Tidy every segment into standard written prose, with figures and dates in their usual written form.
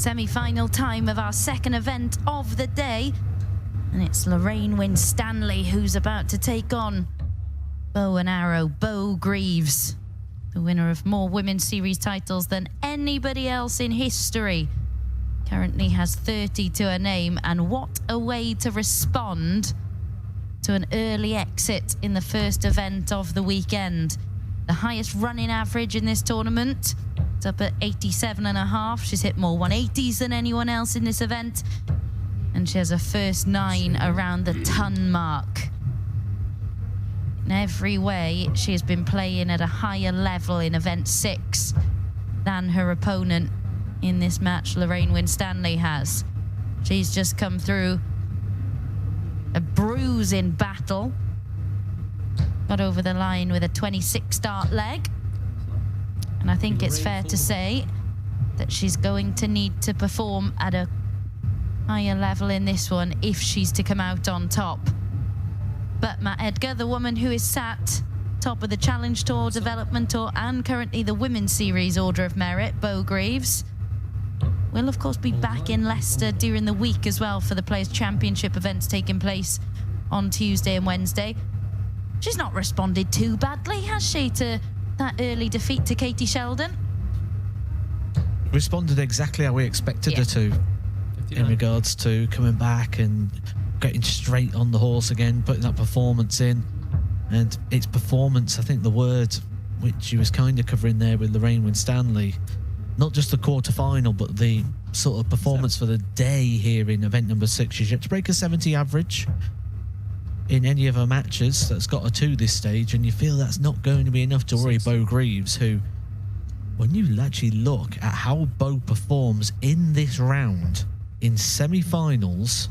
semi-final time of our second event of the day. And it's Lorraine Winstanley who's about to take on bow and arrow Beau Greaves, the winner of more women's series titles than anybody else in history. Currently has 30 to her name, and what a way to respond to an early exit in the first event of the weekend. The highest running average in this tournament. It's up at 87.5. She's hit more 180s than anyone else in this event. And she has a first 9 around the ton mark. In every way, she has been playing at a higher level in event 6 than her opponent in this match, Lorraine Winstanley, has. She's just come through a bruise in battle. Got over the line with a 26 start leg. And I think it's fair to say that she's going to need to perform at a higher level in this one if she's to come out on top. But Matt Edgar, the woman who is sat top of the Challenge Tour, Development Tour, and currently the Women's Series Order of Merit, Beau Greaves, will of course be back in Leicester during the week as well for the Players' Championship events taking place on Tuesday and Wednesday. She's not responded too badly, has she, to that early defeat to Katie Sheldon? Responded exactly how we expected her to, in regards to coming back and getting straight on the horse again, putting that performance in. And it's performance, I think the word which she was kind of covering there with Lorraine Winstanley, not just the quarter-final, but the sort of performance for the day here in event number 6. She's yet to break a 70 average in any of her matches. That's got her to this stage, and you feel that's not going to be enough to worry Beau Greaves, who, when you actually look at how Beau performs in this round, in semi-finals,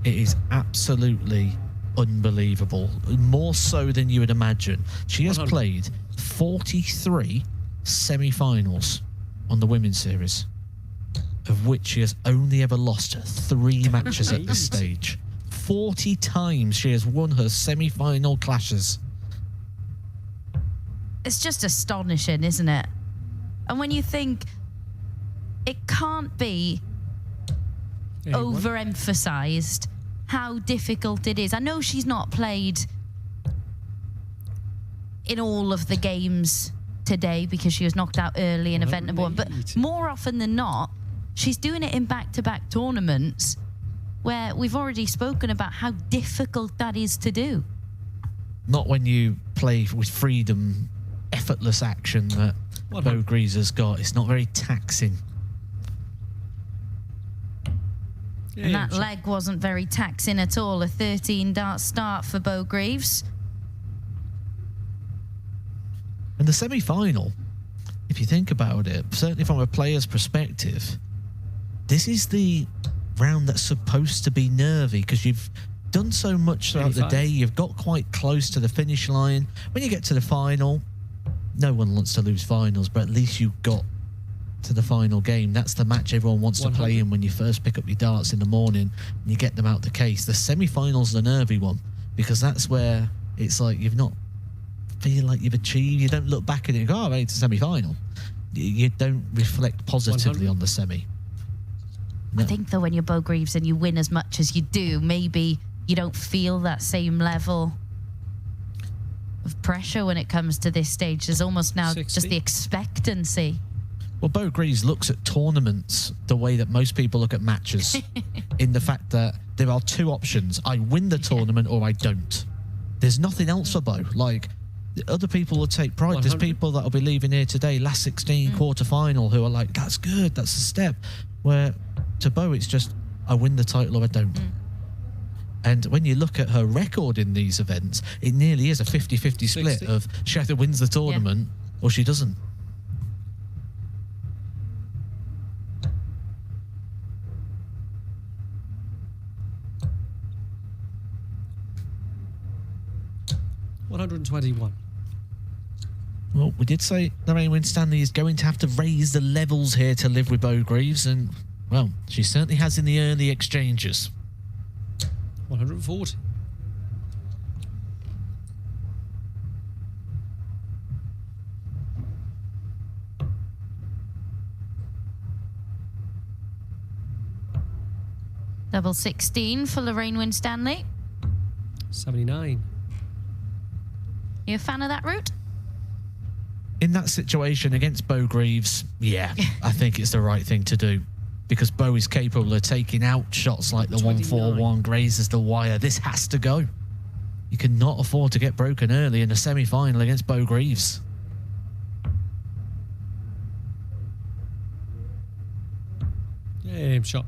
it is absolutely unbelievable. More so than you would imagine. She has played 43 semi-finals on the Women's Series, of which she has only ever lost 3 matches at this stage. 40 times she has won her semi-final clashes. It's just astonishing, isn't it? And when you think it can't be overemphasized how difficult it is. I know she's not played in all of the games today because she was knocked out early in event number 1, but more often than not, she's doing it in back-to-back tournaments where we've already spoken about how difficult that is to do. Not when you play with freedom, effortless action that Beau Greaves has got. It's not very taxing. And that leg wasn't very taxing at all. A 13-dart start for Beau Greaves. And the semi-final, if you think about it, certainly from a player's perspective, this is the round that's supposed to be nervy because you've done so much throughout the day. You've got quite close to the finish line. When you get to the final, no one wants to lose finals, but at least you got to the final game. That's the match everyone wants to play in when you first pick up your darts in the morning and you get them out the case. The semi-final's the nervy one because that's where it's like you've not feel like you've achieved. You don't look back at it and go, oh, it's a semi-final. You don't reflect positively on the semi. No. I think though when you're Beau Greaves and you win as much as you do, maybe you don't feel that same level of pressure when it comes to this stage. There's almost now 60. Just the expectancy. Well, Beau Greaves looks at tournaments the way that most people look at matches, in the fact that there are 2 options. I win the tournament or I don't. There's nothing else for Beau. Like, other people will take pride. 100. There's people that will be leaving here today, last 16, quarter-final, who are like, that's good, that's a step. Where to Beau, it's just, I win the title or I don't. And when you look at her record in these events, it nearly is a 50-50 split of she either wins the tournament or she doesn't. $121. Well, we did say Lorraine Winstanley is going to have to raise the levels here to live with Beau Greaves, and, well, she certainly has in the early exchanges. 140. Double 16 for Lorraine Winstanley. 79. You a fan of that route? In that situation against Beau Greaves, yeah, I think it's the right thing to do. Because Beau is capable of taking out shots like the 141, grazes the wire. This has to go. You cannot afford to get broken early in a semi-final against Beau Greaves. Game shot.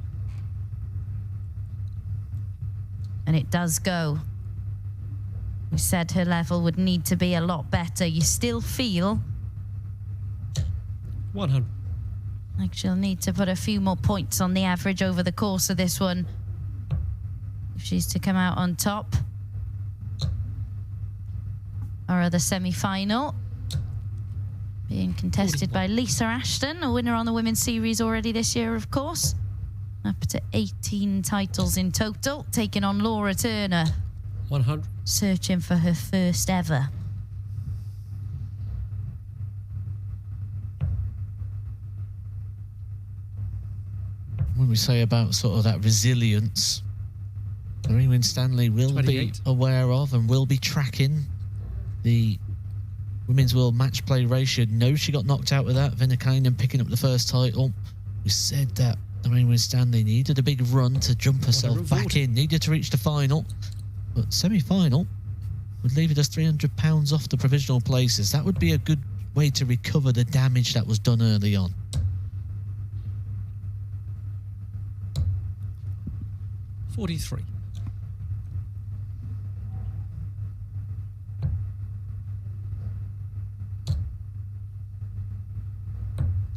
And it does go. We said her level would need to be a lot better. You still feel 100. like she'll need to put a few more points on the average over the course of this one if she's to come out on top. Our other semi-final being contested by Lisa Ashton, a winner on the Women's Series already this year, of course. Up to 18 titles in total, taking on Laura Turner. 100. Searching for her first ever. When we say about sort of that resilience, Lorraine Winstanley will 28. be aware of and will be tracking the Women's World Match Play ratio. No, she got knocked out with that. Vinnakainen picking up the first title. We said that Lorraine Winstanley needed a big run to jump herself back in, needed to reach the final. But semi-final would leave it as £300 off the provisional places. That would be a good way to recover the damage that was done early on. $43.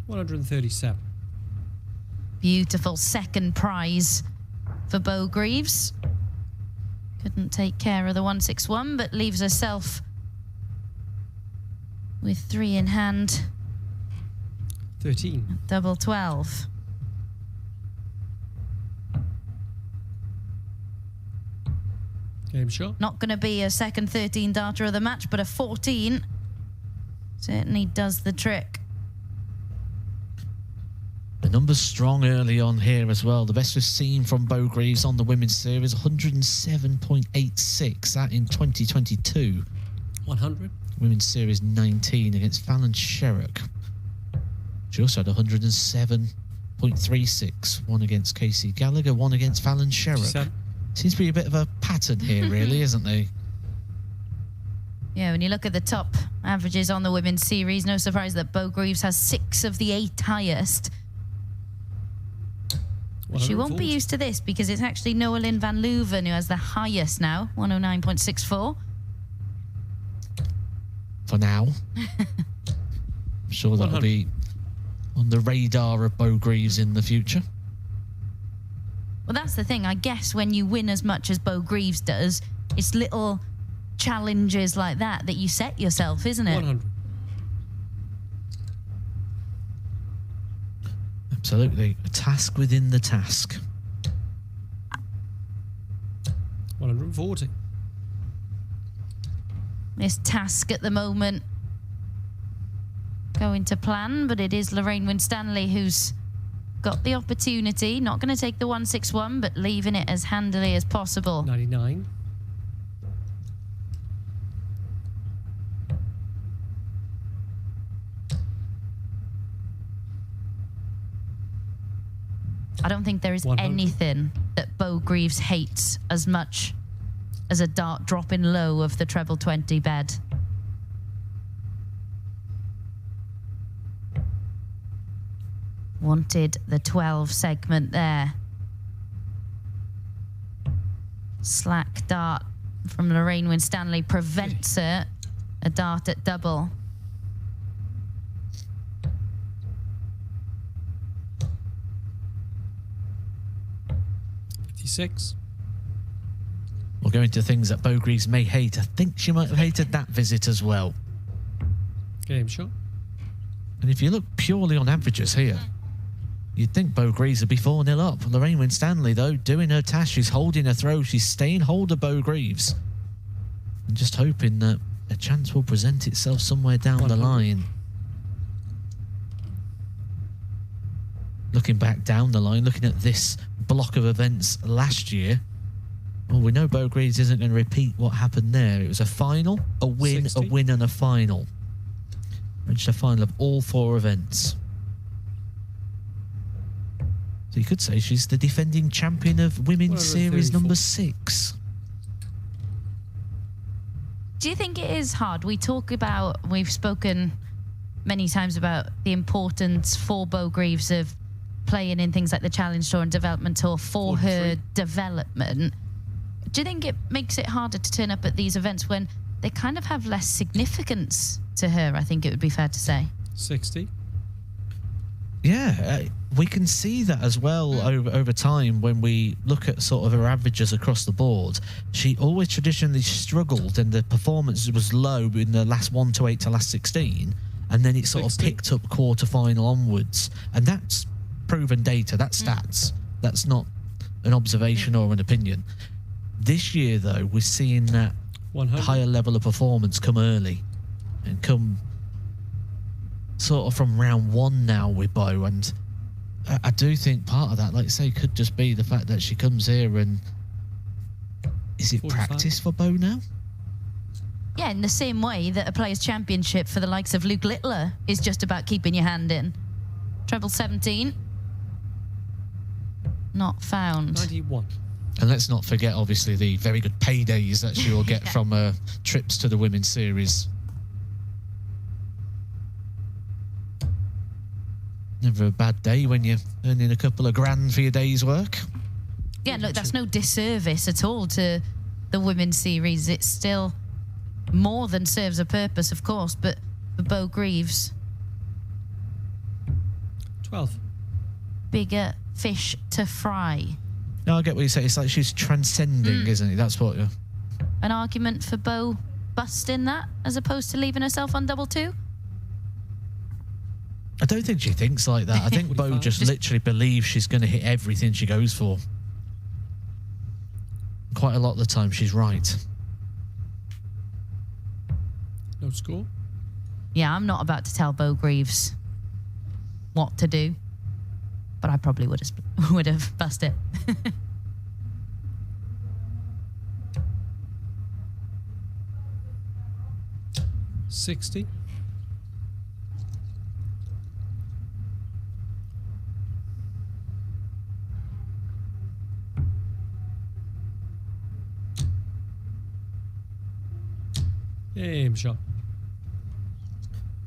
$137. Beautiful second prize for Beau Greaves. Couldn't take care of the 161, but leaves herself with 3 in hand. 13. Double 12. Game shot. Not going to be a second 13 darter of the match, but a 14 certainly does the trick. The numbers strong early on here as well. The best we've seen from Beau Greaves on the Women's Series, 107.86. That in 2022. 100. Women's Series 19 against Fallon Sherrock. She also had 107.36. One against Casey Gallagher, one against Fallon Sherrock. Seems to be a bit of a pattern here, really, isn't there? Yeah, when you look at the top averages on the Women's Series, no surprise that Beau Greaves has 6 of the 8 highest. She won't be used to this because it's actually Noah Lynn van Leuven who has the highest now, 109.64. For now. I'm sure that'll be on the radar of Beau Greaves in the future. Well, that's the thing. I guess when you win as much as Beau Greaves does, it's little challenges like that that you set yourself, isn't it? 100. Absolutely. A task within the task. 140. This task at the moment going to plan, but it is Lorraine Winstanley who's got the opportunity. Not going to take the 161, but leaving it as handily as possible. 99. I don't think there is 100. anything that Beau Greaves hates as much as a dart dropping low of the treble 20 bed. Wanted the 12 segment there. Slack dart from Lorraine Winstanley prevents her a dart at double. We'll go into things that Beau Greaves may hate. I think she might have hated that visit as well. Game shot. And if you look purely on averages here, you'd think Beau Greaves would be 4-0 up. Lorraine Winstanley, though, doing her task. She's holding her throw. She's staying hold of Beau Greaves. And just hoping that a chance will present itself somewhere down the line. Looking back down the line, looking at this block of events last year. Well, we know Beau Greaves isn't going to repeat what happened there. It was a final, a win, 60. a win and a final. Reached a final of all 4 events. So you could say she's the defending champion of Women's Series number 6. Do you think it is hard? We've spoken many times about the importance for Beau Greaves of playing in things like the Challenge Tour and Development Tour for 43. her development. Do you think it makes it harder to turn up at these events when they kind of have less significance to her, I think it would be fair to say? 60. Yeah, we can see that as well over time when we look at sort of her averages across the board. She always traditionally struggled and the performance was low in the last 1 to 8 to last 16, and then it sort 60. of picked up quarter-final onwards. And that's proven data, that's stats. That's not an observation or an opinion. This year, though, we're seeing that 100. higher level of performance come early and come sort of from round 1 now with Beau, and I do think part of that, like I say, could just be the fact that she comes here and is it 45. practice for Beau now? Yeah, in the same way that a Players' Championship for the likes of Luke Littler is just about keeping your hand in. Treble 17. Not found. 91. And let's not forget, obviously, the very good paydays that she will get from trips to the Women's Series. Never a bad day when you're earning a couple of grand for your day's work. Yeah, look, that's no disservice at all to the Women's Series. It's still more than serves a purpose, of course, but for Beau Greaves, 12. bigger fish to fry. No, I get what you say. It's like she's transcending, isn't it? That's what... An argument for Beau busting that as opposed to leaving herself on double 2? I don't think she thinks like that. I think Beau just literally believes she's going to hit everything she goes for. Quite a lot of the time, she's right. No score. Yeah, I'm not about to tell Beau Greaves what to do, but I probably would have bust it. 60. Game shot.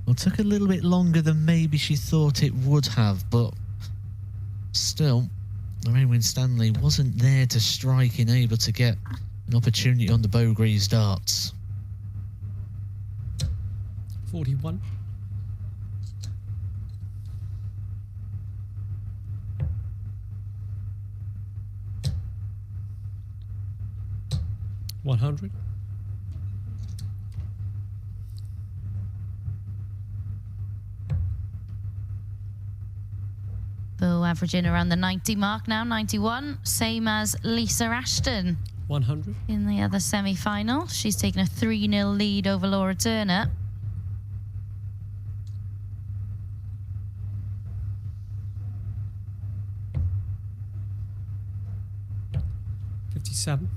Well, it took a little bit longer than maybe she thought it would have, but still, Lorraine Winstanley wasn't there to strike and able to get an opportunity on the Beau Greaves darts. 41. $100. Beau averaging around the 90 mark now, 91, same as Lisa Ashton 100. in the other semi-final. She's taken a 3-0 lead over Laura Turner. $57.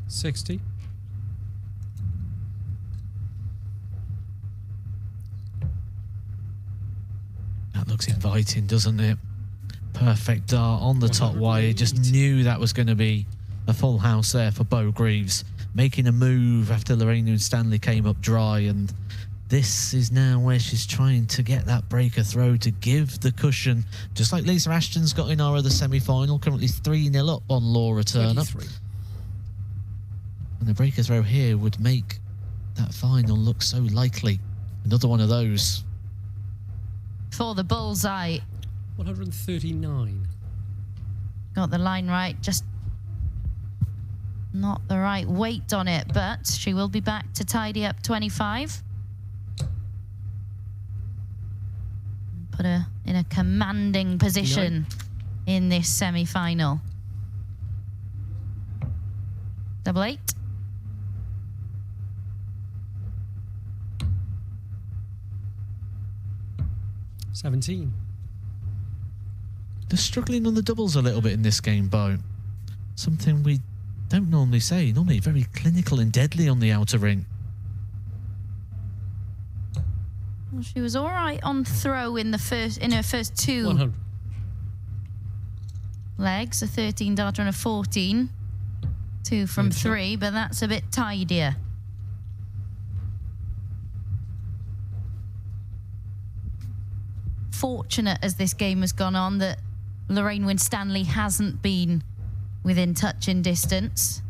$60. That looks inviting, doesn't it? Perfect dart on the top wire. Just knew that was going to be a full house there for Beau Greaves. Making a move after Lorraine Winstanley came up dry, and this is now where she's trying to get that breaker throw to give the cushion, just like Lisa Ashton's got in our other semi-final, currently 3-0 up on Laura Turner. 23. And the breaker throw here would make that final look so likely. Another one of those. For the bullseye. 139. Got the line right, just not the right weight on it, but she will be back to tidy up 25. Put her in a commanding position in this semi-final. Double 8. $17. They're struggling on the doubles a little bit in this game, Beau. Something we don't normally say. Normally very clinical and deadly on the outer ring. Well, she was all right on throw in her first 2 100. legs, a 13 darter and a 14. 2 from Good shot. 3, but that's a bit tidier. Fortunate as this game has gone on that Lorraine Winstanley hasn't been within touching distance.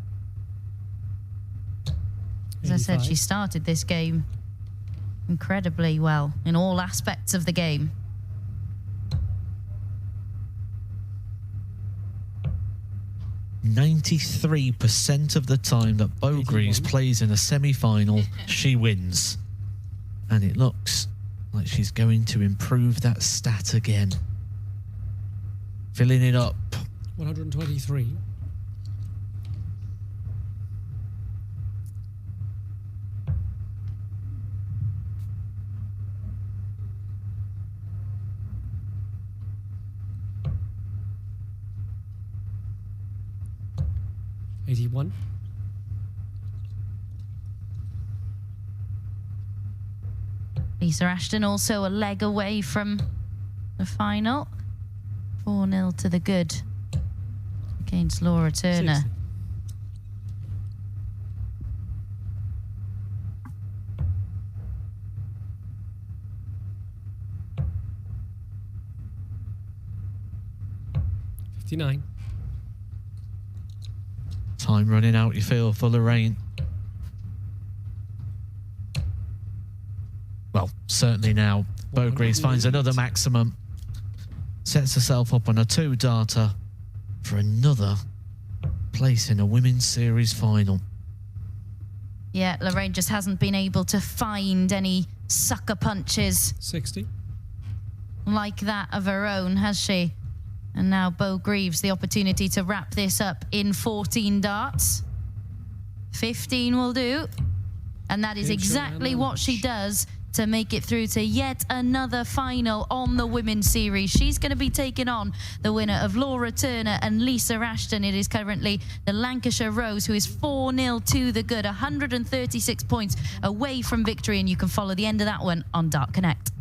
As I said, 85. she started this game incredibly well in all aspects of the game. %93 of the time that Beau Greaves plays in a semi-final, she wins. And it looks like she's going to improve that stat again. Filling it up. 123. $81. Lisa Ashton also a leg away from the final. 4-0 to the good against Laura Turner. 60. $59. Time running out, you feel, for Lorraine. Well, certainly now. Beau Greaves finds another maximum. Sets herself up on a 2-darter for another place in a women's series final. Yeah, Lorraine just hasn't been able to find any sucker punches 60. like that of her own, has she? And now Beau Greaves the opportunity to wrap this up in 14 darts. 15 will do. And that is Good shot, exactly Emma. what she does to make it through to yet another final on the women's series. She's going to be taking on the winner of Laura Turner and Lisa Ashton. It is currently the Lancashire Rose, who is 4-0 to the good, 136 points away from victory, and you can follow the end of that one on Dart Connect.